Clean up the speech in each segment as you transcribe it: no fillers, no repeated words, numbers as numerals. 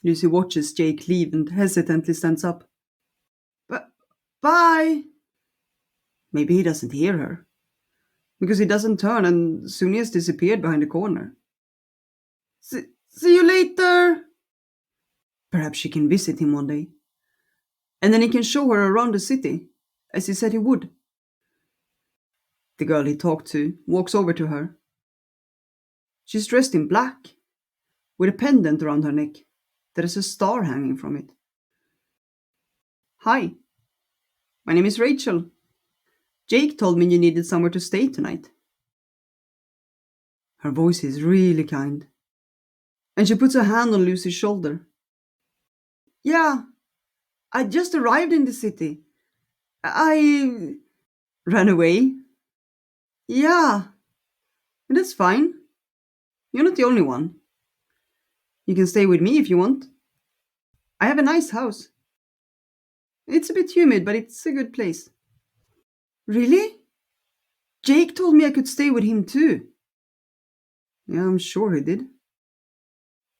Lucy watches Jake leave and hesitantly stands up. But bye! Maybe he doesn't hear her, because he doesn't turn and soon he has disappeared behind the corner. See you later! Perhaps she can visit him one day. And then he can show her around the city, as he said he would. The girl he talked to walks over to her. She's dressed in black, with a pendant around her neck. There is a star hanging from it. Hi, my name is Rachel. Jake told me you needed somewhere to stay tonight. Her voice is really kind, and she puts a hand on Lucy's shoulder. Yeah, I just arrived in the city. I ran away. Yeah, that's fine. You're not the only one. You can stay with me if you want. I have a nice house. It's a bit humid, but it's a good place. Really? Jake told me I could stay with him too. Yeah, I'm sure he did.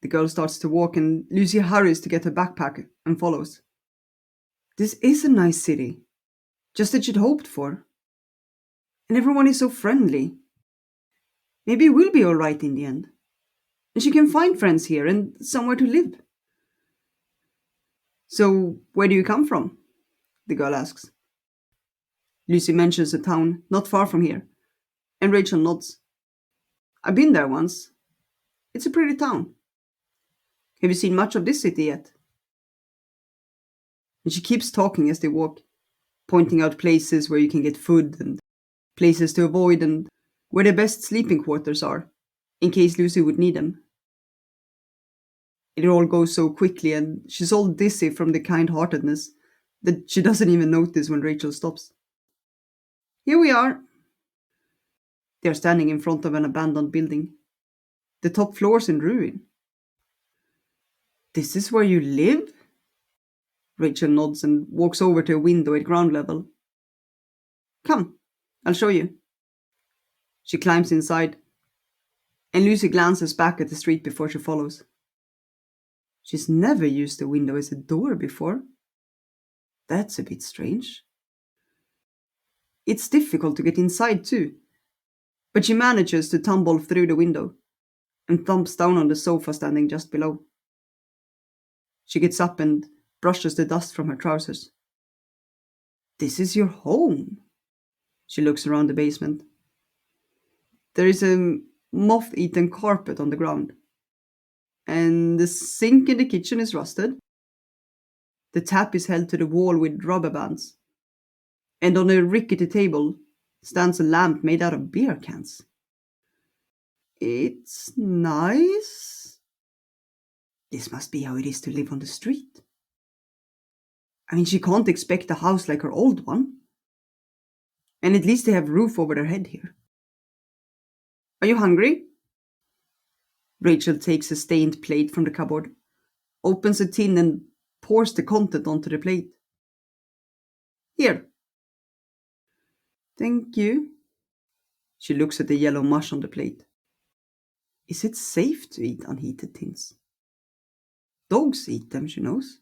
The girl starts to walk and Lucy hurries to get her backpack and follows. This is a nice city, just as she'd hoped for. And everyone is so friendly. Maybe it will be alright in the end. And she can find friends here and somewhere to live. So, where do you come from? The girl asks. Lucy mentions a town not far from here, and Rachel nods. I've been there once. It's a pretty town. Have you seen much of this city yet? And she keeps talking as they walk, pointing out places where you can get food and places to avoid and where the best sleeping quarters are, in case Lucy would need them. It all goes so quickly, and she's all dizzy from the kind-heartedness that she doesn't even notice when Rachel stops. Here we are. They're standing in front of an abandoned building. The top floor's in ruin. This is where you live? Rachel nods and walks over to a window at ground level. Come, I'll show you. She climbs inside, and Lucy glances back at the street before she follows. She's never used the window as a door before. That's a bit strange. It's difficult to get inside too, but she manages to tumble through the window and thumps down on the sofa standing just below. She gets up and brushes the dust from her trousers. This is your home. She looks around the basement. There is a moth-eaten carpet on the ground, and the sink in the kitchen is rusted. The tap is held to the wall with rubber bands, and on a rickety table stands a lamp made out of beer cans. It's nice. This must be how it is to live on the street. I mean, she can't expect a house like her old one. And at least they have roof over their head here. Are you hungry? Rachel takes a stained plate from the cupboard, opens a tin and pours the content onto the plate. Here. Thank you. She looks at the yellow mush on the plate. Is it safe to eat unheated tins? Dogs eat them, she knows.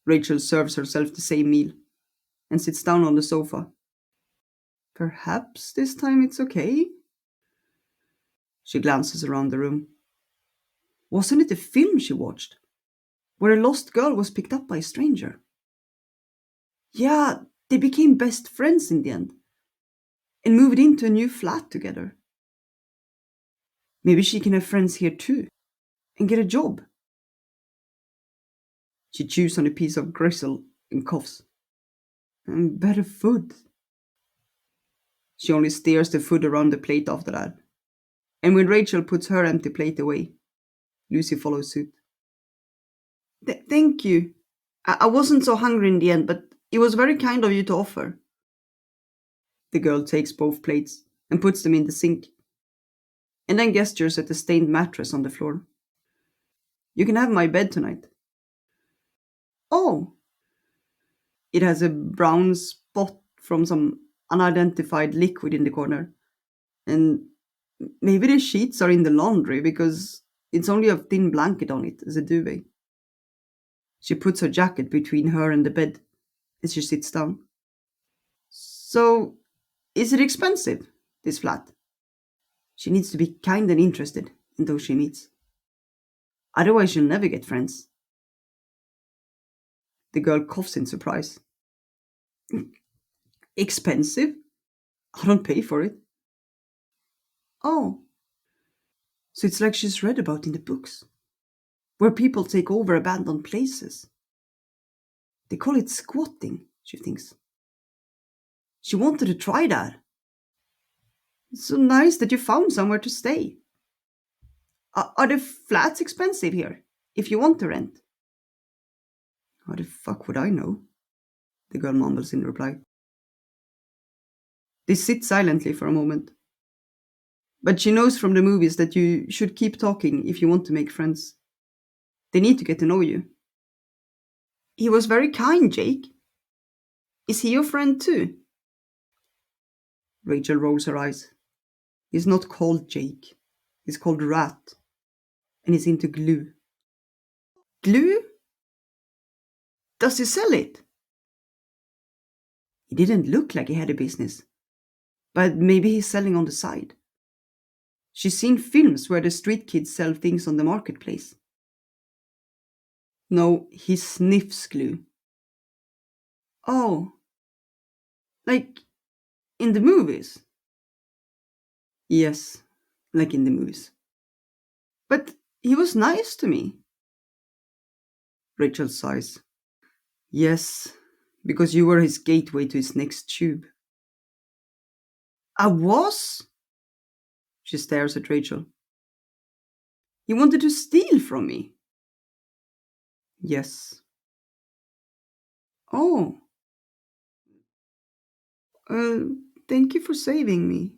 Rachel serves herself the same meal and sits down on the sofa. Perhaps this time it's okay? She glances around the room. Wasn't it a film she watched, where a lost girl was picked up by a stranger? Yeah, they became best friends in the end, and moved into a new flat together. Maybe she can have friends here too, and get a job. She chews on a piece of gristle and coughs. And better food. She only steers the food around the plate after that. And when Rachel puts her empty plate away, Lucy follows suit. Thank you. I wasn't so hungry in the end, but it was very kind of you to offer. The girl takes both plates and puts them in the sink, and then gestures at the stained mattress on the floor. You can have my bed tonight. Oh! It has a brown spot from some unidentified liquid in the corner, and maybe the sheets are in the laundry because It's only a thin blanket on it as a duvet. She puts her jacket between her and the bed as she sits down. So, is it expensive, this flat? She needs to be kind and interested in those she meets. Otherwise, she'll never get friends. The girl coughs in surprise. Expensive? I don't pay for it. Oh, so it's like she's read about in the books, where people take over abandoned places. They call it squatting, she thinks. She wanted to try that. It's so nice that you found somewhere to stay. Are the flats expensive here, if you want to rent? How the fuck would I know? The girl mumbles in reply. They sit silently for a moment. But she knows from the movies that you should keep talking if you want to make friends. They need to get to know you. He was very kind, Jake. Is he your friend too? Rachel rolls her eyes. He's not called Jake. He's called Rat. And he's into glue. Glue? Does he sell it? He didn't look like he had a business. But maybe he's selling on the side. She's seen films where the street kids sell things on the marketplace. No, he sniffs glue. Oh, like in the movies? Yes, like in the movies. But he was nice to me. Rachel sighs. Yes, because you were his gateway to his next tube. I was? She stares at Rachel. He wanted to steal from me. Yes. Oh. Thank you for saving me.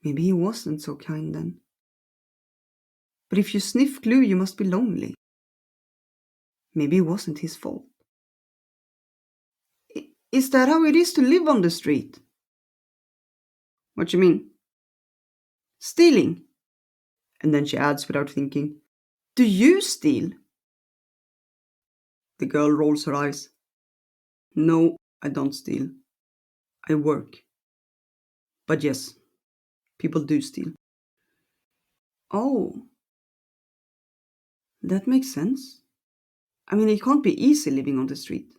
Maybe he wasn't so kind then. But if you sniff glue, you must be lonely. Maybe it wasn't his fault. Is that how it is to live on the street? What you mean? Stealing. And then she adds without thinking, do you steal? The girl rolls her eyes. No, I don't steal. I work. But yes, people do steal. Oh, that makes sense. I mean, it can't be easy living on the street.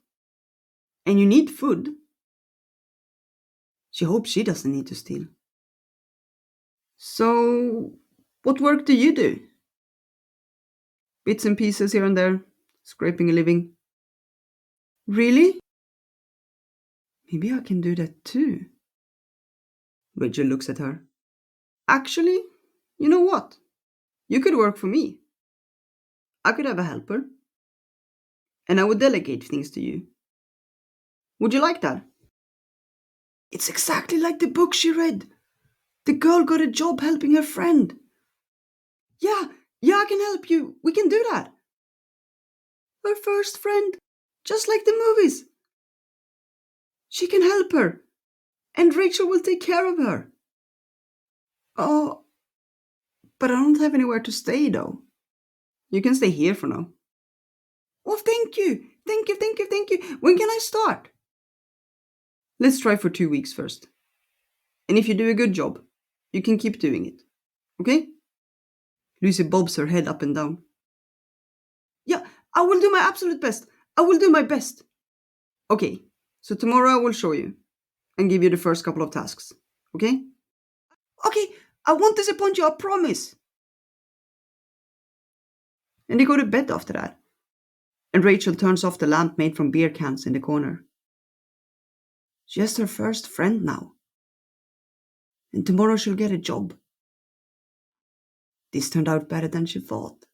And you need food. She hopes she doesn't need to steal. So, what work do you do? Bits and pieces here and there, scraping a living. Really? Maybe I can do that too. Rachel looks at her. Actually, you know what? You could work for me. I could have a helper. And I would delegate things to you. Would you like that? It's exactly like the book she read. The girl got a job helping her friend. Yeah, I can help you. We can do that. Her first friend, just like the movies. She can help her. And Rachel will take care of her. Oh, but I don't have anywhere to stay though. You can stay here for now. Oh, thank you. Thank you. When can I start? Let's try for 2 weeks first. And if you do a good job, you can keep doing it. Okay? Lucy bobs her head up and down. Yeah, I will do my absolute best. I will do my best. Okay, so tomorrow I will show you and give you the first couple of tasks. Okay? Okay, I won't disappoint you, I promise. And they go to bed after that. And Rachel turns off the lamp made from beer cans in the corner. She has her first friend now. And tomorrow she'll get a job. This turned out better than she thought.